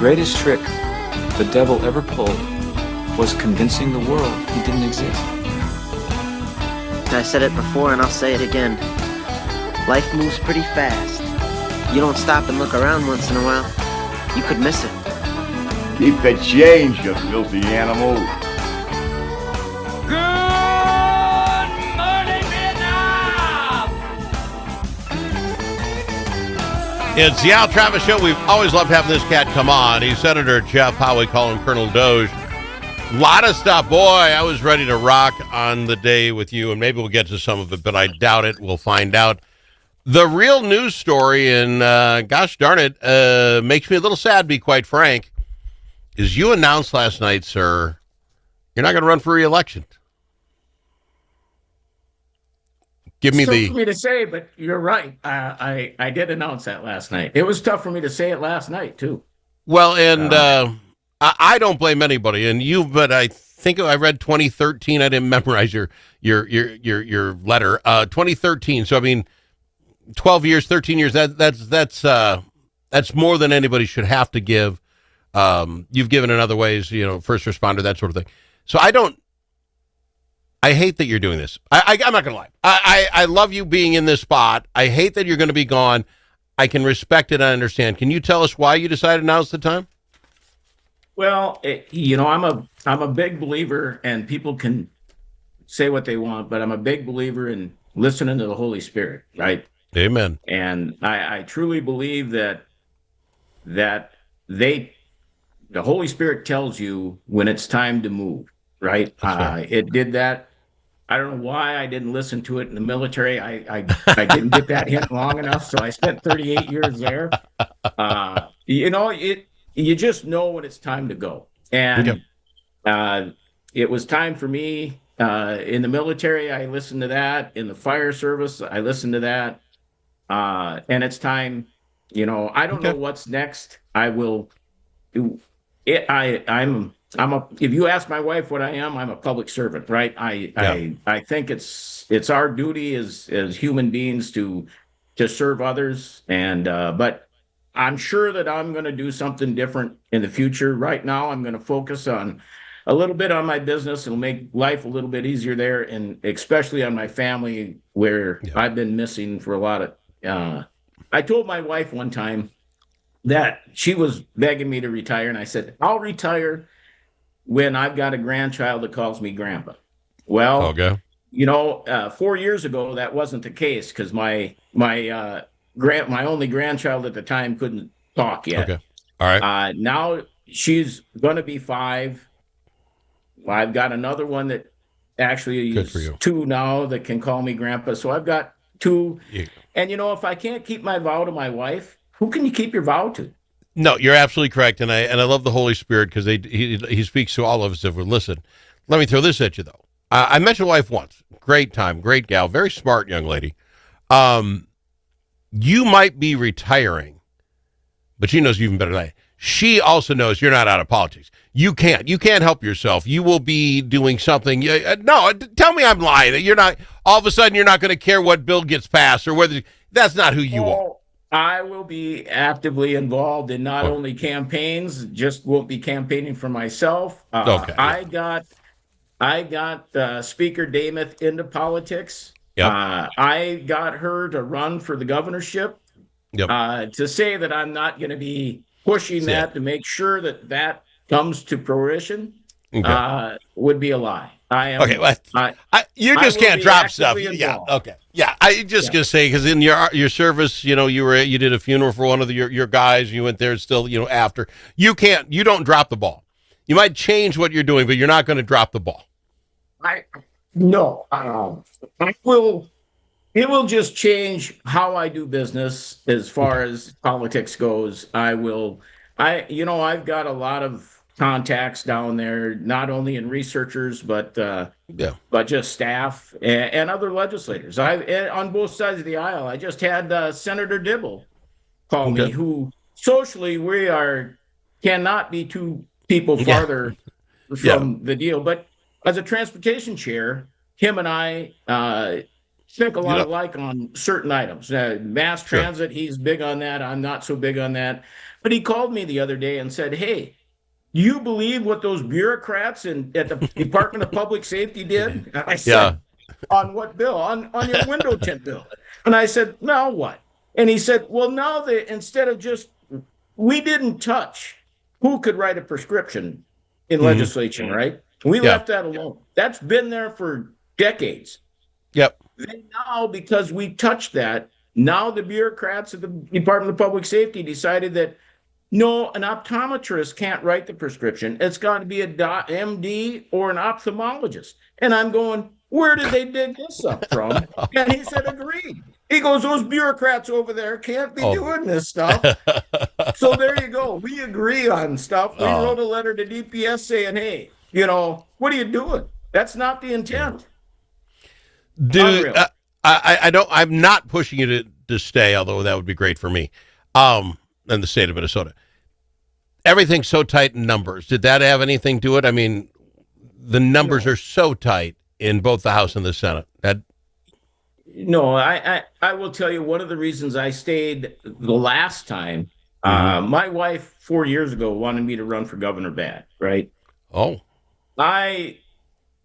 greatest trick the devil ever pulled was convincing the world he didn't exist. I said it before and I'll say it again. Life moves pretty fast. You don't stop and look around once in a while, you could miss it. Keep the change, you filthy animal. Good morning, Vietnam! It's the Al Travis Show. We've always loved having this cat come on. He's Senator Jeff Howe. We call him Colonel Doge. A lot of stuff. Boy, I was ready to rock on the day with you, and maybe we'll get to some of it, but I doubt it. We'll find out. The real news story, and gosh darn it, makes me a little sad, to be quite frank, is you announced last night, sir, you're not going to run for re-election. Give me It's tough the... for me to say, but you're right. I did announce that last night. It was tough for me to say it last night, too. Well, and I don't blame anybody, and you. But I think I read 2013. I didn't memorize your letter. 2013. So I mean, 12 years, 13 years. That's more than anybody should have to give. You've given in other ways, first responder, that sort of thing. So I hate that you're doing this. I'm not gonna lie. I love you being in this spot. I hate that you're going to be gone. I can respect it. I understand. Can you tell us why you decided now's the time? Well, I'm a big believer, and people can say what they want, but I'm a big believer in listening to the Holy Spirit, right? Amen. And I truly believe that the Holy Spirit tells you when it's time to move, right? It did that. I don't know why I didn't listen to it in the military. I didn't get that hint long enough, so I spent 38 years there. You just know when it's time to go. And it was time for me in the military. I listened to that. In the fire service, I listened to that. And it's time, I don't know what's next. I will do it. If you ask my wife what I am, I'm a public servant, right? I think it's our duty as human beings to serve others. And, but I'm sure that I'm going to do something different in the future. Right now, I'm going to focus on a little bit on my business. It'll make life a little bit easier there, and especially on my family, where I've been missing for a lot of. I told my wife one time that she was begging me to retire, and I said, I'll retire when I've got a grandchild that calls me grandpa. Well, 4 years ago, that wasn't the case, because my only grandchild at the time couldn't talk yet. Okay. All right. Now she's going to be 5. I've got another one that actually is 2 now that can call me grandpa. So I've got 2. Yeah. And, if I can't keep my vow to my wife, who can you keep your vow to? No, you're absolutely correct. And I love the Holy Spirit, because he speaks to all of us. If we listen, let me throw this at you, though. I met your wife once. Great time. Great gal. Very smart young lady. You might be retiring, but she knows you even better than I. She also knows you're not out of politics. You can't help yourself. You will be doing something. No, tell me I'm lying. That you're not, all of a sudden you're not going to care what bill gets passed or whether, that's not who you are. I will be actively involved in not only campaigns, just won't be campaigning for myself. I got Speaker Dameth into politics. Yep. I got her to run for the governorship. Yep. To say that I'm not going to be pushing that to make sure that comes to fruition would be a lie. I am. Okay, well, you just can't drop stuff. Yeah. Okay. Yeah. I just gonna say, because in your service, you did a funeral for one of your guys. You went there still, after. You don't drop the ball. You might change what you're doing, but you're not going to drop the ball. No, it will just change how I do business as far as politics goes. I've got a lot of contacts down there, not only in researchers, but just staff and other legislators. On both sides of the aisle. I just had Senator Dibble call me, who socially cannot be 2 people farther from the deal, but as a transportation chair, him and I think a lot alike on certain items. Mass transit, he's big on that. I'm not so big on that. But he called me the other day and said, "Hey, do you believe what those bureaucrats at the Department of Public Safety did?" And I said, "On what bill? On your window tint bill." And I said, "Now what?" And he said, "Well, now that instead of just, we didn't touch who could write a prescription in legislation, right? We left that alone. That's been there for decades. Yep. Then now, because we touched that, now the bureaucrats at the Department of Public Safety decided that no, an optometrist can't write the prescription. It's got to be a MD or an ophthalmologist." And I'm going, "Where did they dig this up from?" And he said, "Agreed." He goes, "Those bureaucrats over there can't be doing this stuff." So there you go. We agree on stuff. We wrote a letter to DPS saying, "Hey, what are you doing? That's not the intent." Dude, I'm not pushing you to stay, although that would be great for me, in the state of Minnesota. Everything's so tight in numbers. Did that have anything to it? I mean, the numbers are so tight in both the House and the Senate. No, I will tell you one of the reasons I stayed the last time. My wife 4 years ago wanted me to run for governor bad, right? Oh.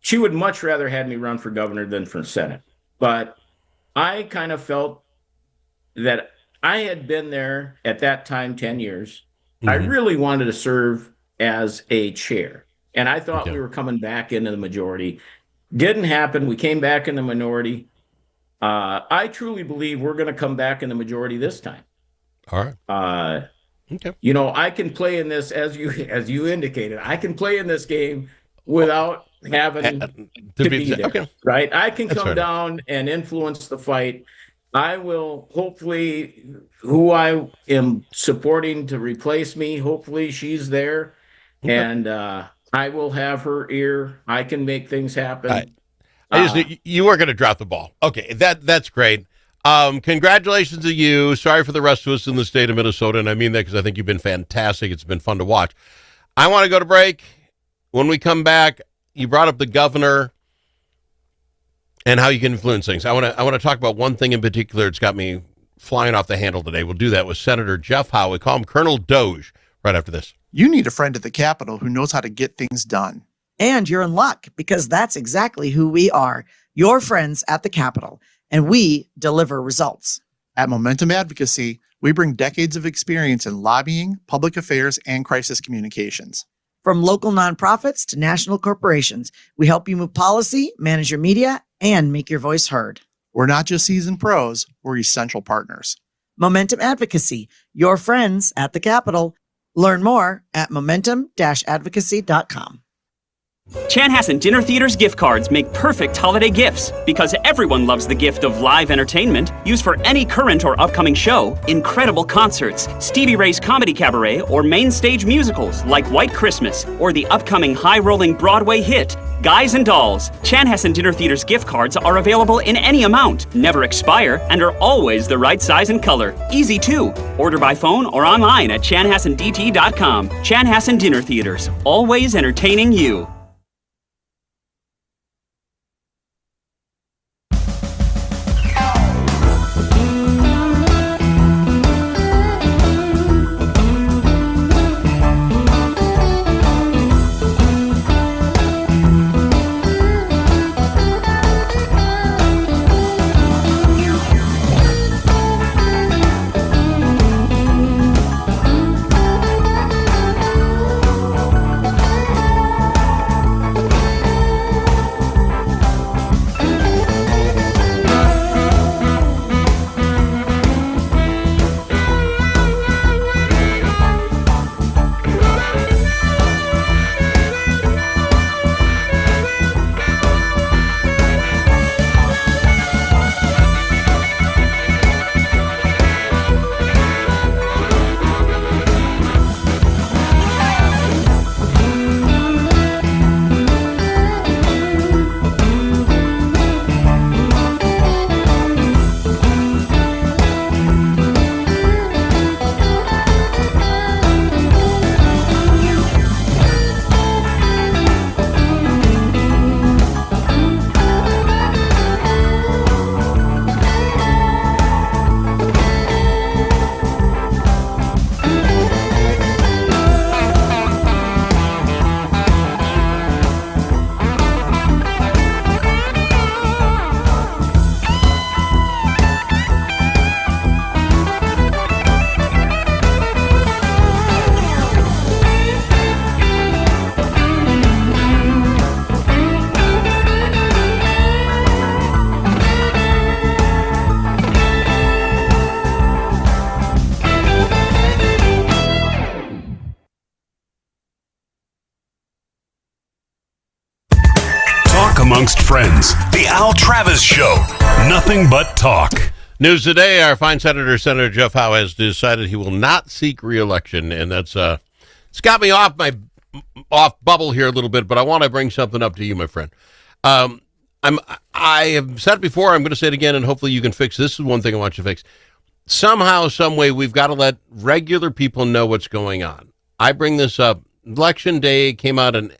She would much rather have me run for governor than for Senate. But I kind of felt that I had been there at that time 10 years. I really wanted to serve as a chair. And I thought we were coming back into the majority. Didn't happen. We came back in the minority. I truly believe we're going to come back in the majority this time. All right. Okay. I can play in this, as you indicated, I can play in this game without having to be there. Okay. Right? I can come down and influence the fight. I will hopefully, who I am supporting to replace me, hopefully she's there. Okay. And I will have her ear. I can make things happen. You weren't going to drop the ball. Okay, that's great. Congratulations to you. Sorry for the rest of us in the state of Minnesota, and I mean that because I think you've been fantastic. It's been fun to watch. I want to go to break. When we come back, you brought up the governor and how you can influence things. I want to talk about one thing in particular. It's got me flying off the handle today. We'll do that with Senator Jeff Howe. We call him Colonel Doge right after this. You need a friend at the Capitol who knows how to get things done. And you're in luck because that's exactly who we are, your friends at the Capitol, and we deliver results. At Momentum Advocacy, we bring decades of experience in lobbying, public affairs, and crisis communications. From local nonprofits to national corporations, we help you move policy, manage your media, and make your voice heard. We're not just seasoned pros, we're essential partners. Momentum Advocacy, your friends at the Capitol. Learn more at momentum-advocacy.com. Chanhassen Dinner Theater's gift cards make perfect holiday gifts because everyone loves the gift of live entertainment used for any current or upcoming show, incredible concerts, Stevie Ray's Comedy Cabaret, or main stage musicals like White Christmas or the upcoming high-rolling Broadway hit, Guys and Dolls. Chanhassen Dinner Theater's gift cards are available in any amount, never expire, and are always the right size and color. Easy too. Order by phone or online at chanhassendt.com. Chanhassen Dinner Theaters, always entertaining you. Al Travis Show. Nothing but talk. News today, our fine Senator Jeff Howe has decided he will not seek re-election, and that's it's got me off bubble here a little bit, but I want to bring something up to you, my friend. I have said it before, I'm going to say it again, and hopefully you can fix this. This is one thing I want you to fix. Somehow, some way, we've got to let regular people know what's going on. I bring this up. Election day came out an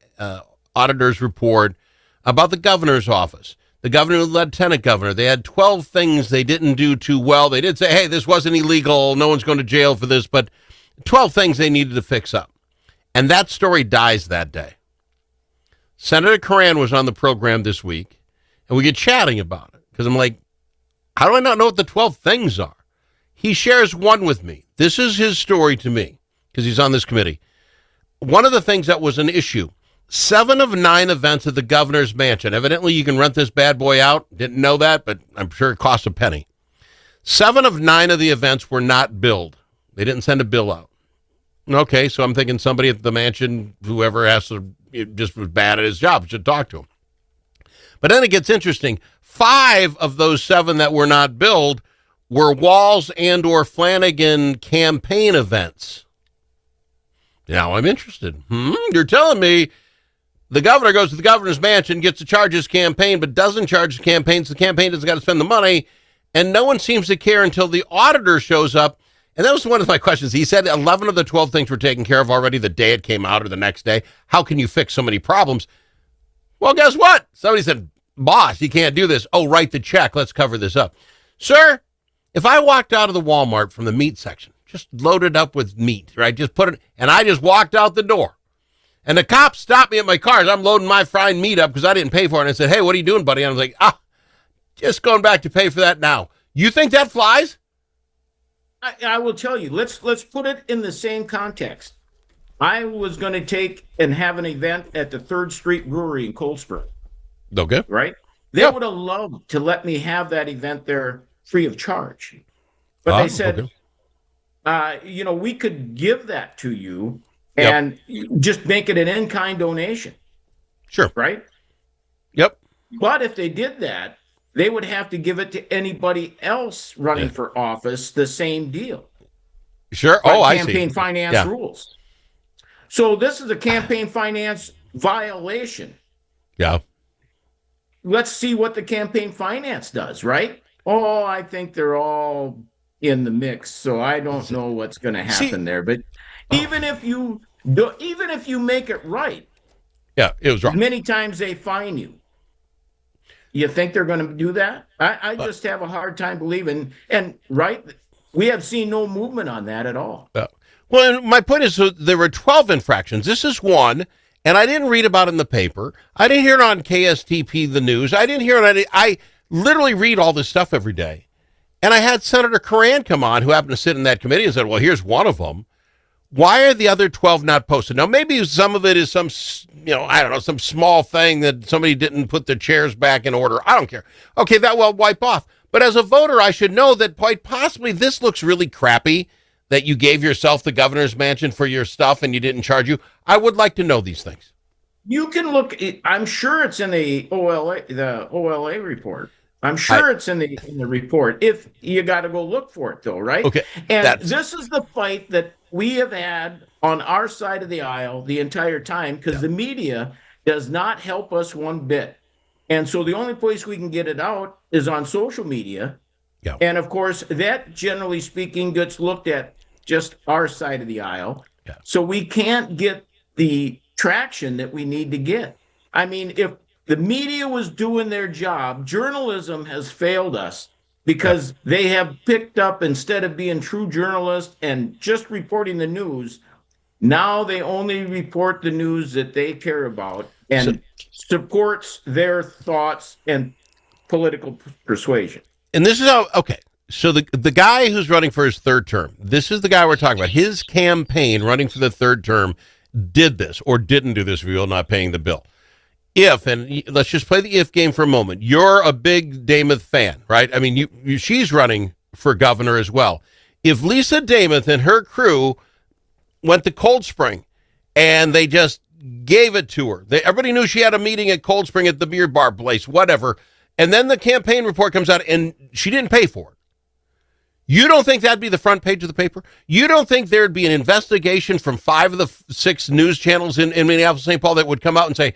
auditor's report about the governor's office. The governor and the lieutenant governor, they had 12 things they didn't do too well. They did say, hey, this wasn't illegal. No one's going to jail for this, but 12 things they needed to fix up. And that story dies that day. Senator Curran was on the program this week, and we get chatting about it because I'm like, how do I not know what the 12 things are? He shares one with me. This is his story to me because he's on this committee. One of the things that was an issue, 7 of 9 events at the governor's mansion. Evidently, you can rent this bad boy out. Didn't know that, but I'm sure it costs a penny. 7 of 9 of the events were not billed. They didn't send a bill out. Okay, so I'm thinking somebody at the mansion, whoever just was bad at his job, should talk to him. But then it gets interesting. 5 of those 7 that were not billed were Walls and or Flanagan campaign events. Now I'm interested. You're telling me the governor goes to the governor's mansion, gets to charge his campaign, but doesn't charge the campaign, so the campaign doesn't got to spend the money, and no one seems to care until the auditor shows up. And that was one of my questions. He said 11 of the 12 things were taken care of already the day it came out or the next day. How can you fix so many problems? Well, guess what? Somebody said, boss, you can't do this. Oh, write the check. Let's cover this up. Sir, if I walked out of the Walmart from the meat section, just loaded up with meat, right? Just put it, and I just walked out the door. And the cops stopped me at my car as I'm loading my fried meat up because I didn't pay for it. And I said, hey, what are you doing, buddy? And I was like, just going back to pay for that now. You think that flies? I will tell you, let's put it in the same context. I was going to take and have an event at the 3rd Street Brewery in Cold Spring. Okay. Right? They would have loved to let me have that event there free of charge. But they said, we could give that to you and just make it an in-kind donation. Sure. Right? Yep. But if they did that, they would have to give it to anybody else running for office, the same deal. Sure. I see. Campaign Campaign finance rules. So this is a campaign finance violation. Yeah. Let's see what the campaign finance does, right? Oh, I think they're all in the mix, so I don't know what's going to happen there. But even if you make it right, it was wrong. Many times they fine you. You think they're going to do that? I just have a hard time believing. And we have seen no movement on that at all. Well, my point is, so there were 12 infractions. This is one, and I didn't read about it in the paper. I didn't hear it on KSTP, the news. I didn't hear it. I literally read all this stuff every day. And I had Senator Curran come on, who happened to sit in that committee, and said, well, here's one of them. Why are the other 12 not posted? Now, maybe some of it is some small thing that somebody didn't put the chairs back in order. I don't care. Okay, that will wipe off. But as a voter, I should know that quite possibly this looks really crappy, that you gave yourself the governor's mansion for your stuff and you didn't charge you. I would like to know these things. You can look. I'm sure it's in the OLA report. I'm sure it's in the report. If you got to go look for it, though, right? Okay. And this is the fight that we have had on our side of the aisle the entire time because the media does not help us one bit. And so the only place we can get it out is on social media. Yeah. And of course, that generally speaking gets looked at just our side of the aisle. Yeah. So we can't get the traction that we need to get. I mean, if the media was doing their job, journalism has failed us because they have picked up, instead of being true journalists and just reporting the news, now they only report the news that they care about and supports their thoughts and political persuasion. And this is how, okay, so the guy who's running for his 3rd term, this is the guy we're talking about. His campaign running for the 3rd term did this or didn't do this, if you're not paying the bill. If, and let's just play the if game for a moment. You're a big Dameth fan, right? I mean, she's running for governor as well. If Lisa Dameth and her crew went to Cold Spring and they just gave it to her, everybody knew she had a meeting at Cold Spring at the beer bar place, whatever, and then the campaign report comes out and she didn't pay for it. You don't think that'd be the front page of the paper? You don't think there'd be an investigation from 5 of the 6 news channels in Minneapolis, St. Paul that would come out and say,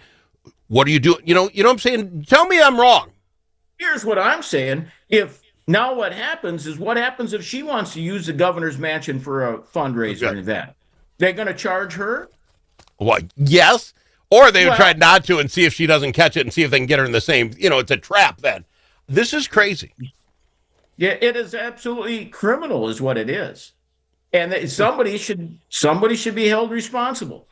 what are you doing? You know what I'm saying? Tell me I'm wrong. Here's what I'm saying. Now what happens if she wants to use the governor's mansion for a fundraiser event? They're going to charge her? Well, yes. Or they would try not to and see if she doesn't catch it and see if they can get her in the same, it's a trap then. This is crazy. Yeah, it is absolutely criminal is what it is. And somebody should be held responsible.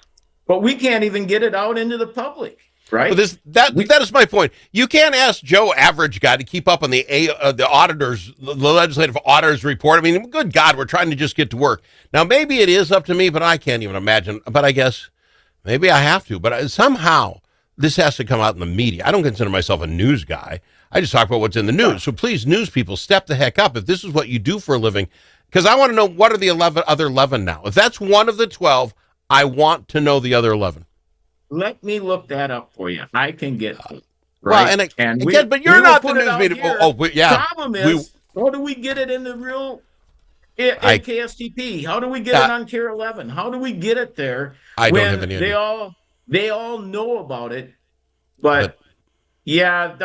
But we can't even get it out into the public, right? Well, that is my point. You can't ask Joe Average Guy to keep up on the auditors, the legislative auditors report. I mean, good God, we're trying to just get to work. Now, maybe it is up to me, but I can't even imagine. But I guess maybe I have to. But somehow this has to come out in the media. I don't consider myself a news guy. I just talk about what's in the news. So please, news people, step the heck up if this is what you do for a living, because I want to know what are the other 11 now. If that's one of the 12, I want to know the other 11. Let me look that up for you. I can get it. Right? Well, but you're not the news media. Yeah. Problem is, how do we get it in the real KSTP? How do we get it on Tier 11? How do we get it there? I don't have any idea. They all know about it, but it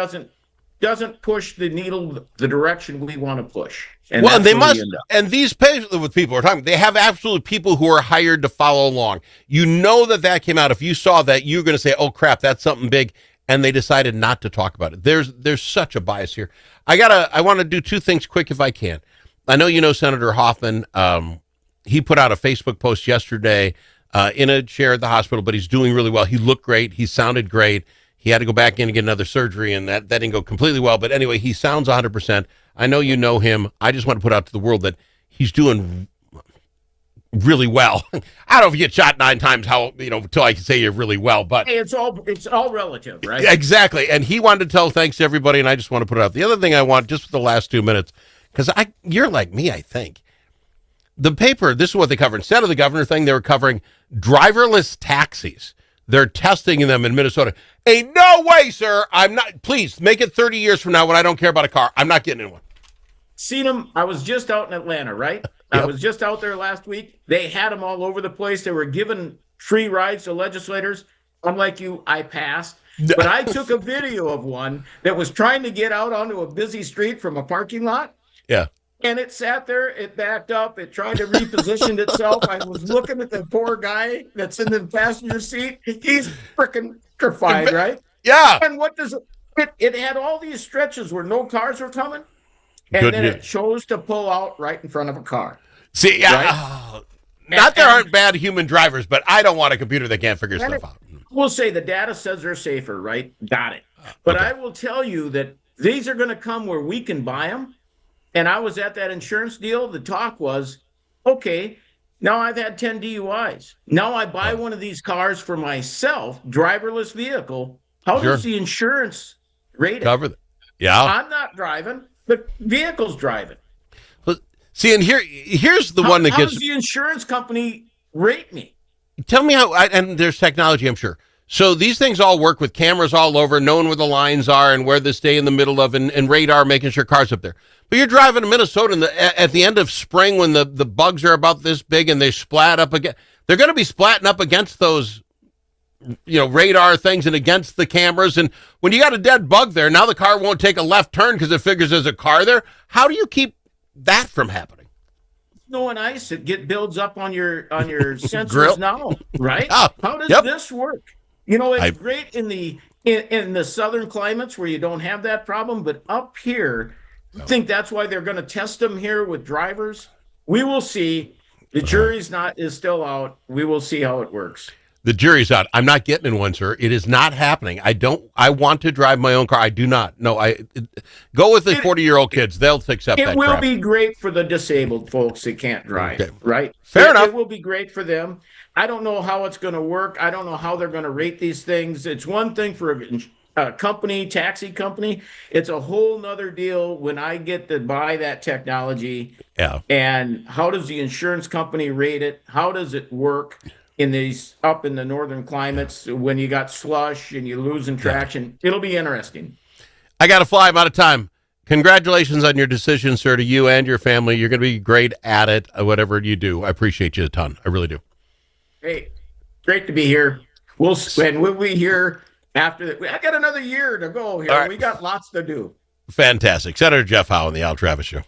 doesn't push the needle the direction we want to push. And they must. And these pages with people are talking, they have absolute people who are hired to follow along. You know that came out. If you saw that, you're going to say, "Oh crap, that's something big," and they decided not to talk about it. There's such a bias here. I want to do 2 things quick if I can. I know you know Senator Hoffman. He put out a Facebook post yesterday in a chair at the hospital, but he's doing really well. He looked great. He sounded great. He had to go back in and get another surgery, and that didn't go completely well. But anyway, he sounds 100%. I know you know him. I just want to put out to the world that he's doing really well. I don't know if you get shot 9 times, until I can say you're really well. But it's all relative, right? Exactly. And he wanted to tell thanks to everybody, and I just want to put it out. The other thing I want, just for the last 2 minutes, because you're like me, I think. The paper, this is what they cover. Instead of the governor thing, they were covering driverless taxis. They're testing them in Minnesota. Ain't no way, sir. I'm not. Please make it 30 years from now when I don't care about a car. I'm not getting in one. Seen them. I was just out in Atlanta, right? Yep. I was just out there last week. They had them all over the place. They were giving free rides to legislators. Unlike you, I passed. But I took a video of one that was trying to get out onto a busy street from a parking lot. Yeah. And it sat there, it backed up, it tried to reposition itself. I was looking at the poor guy that's in the passenger seat. He's freaking terrified, right? Yeah. And what does it had all these stretches where no cars were coming, and then it chose to pull out right in front of a car. See, right? There aren't bad human drivers, but I don't want a computer that can't figure stuff out. We'll say the data says they're safer, right? Got it. But I will tell you that these are going to come where we can buy them. And I was at that insurance deal. The talk was, okay, now I've had 10 DUIs. Now I buy one of these cars for myself, driverless vehicle. How does the insurance rate it? Cover that. Yeah. I'm not driving, but vehicle's driving. But, see, and here's the one that how gets... does the insurance company rate me? Tell me how... and there's technology, I'm sure. So these things all work with cameras all over, knowing where the lines are and where they stay in the middle of, and radar, making sure cars up there. But you're driving to Minnesota at the end of spring when the bugs are about this big and they splat up again. They're going to be splatting up against those, radar things and against the cameras. And when you got a dead bug there, now the car won't take a left turn because it figures there's a car there. How do you keep that from happening? Snow and ice, it builds up on your sensors now, right? Oh, how does this work? It's great in the southern climates where you don't have that problem, but up here, I think that's why they're going to test them here with drivers. We will see. The jury's is still out. We will see how it works. The jury's out. I'm not getting in one, sir. It is not happening. I want to drive my own car. I do not. No, go with the 40-year-old kids. They'll accept that. It will be great for the disabled folks that can't drive, right? Fair enough. It will be great for them. I don't know how it's going to work. I don't know how they're going to rate these things. It's one thing for a company, taxi company. It's a whole nother deal when I get to buy that technology. Yeah. And how does the insurance company rate it? How does it work up in the northern climates when you got slush and you're losing traction? It'll be interesting. I got to fly. I'm out of time. Congratulations on your decision, sir, to you and your family. You're going to be great at it, whatever you do. I appreciate you a ton. I really do. Hey, great to be here. We'll be here after. I got another year to go here. All right. We got lots to do. Fantastic. Senator Jeff Howe on the Al Travis Show.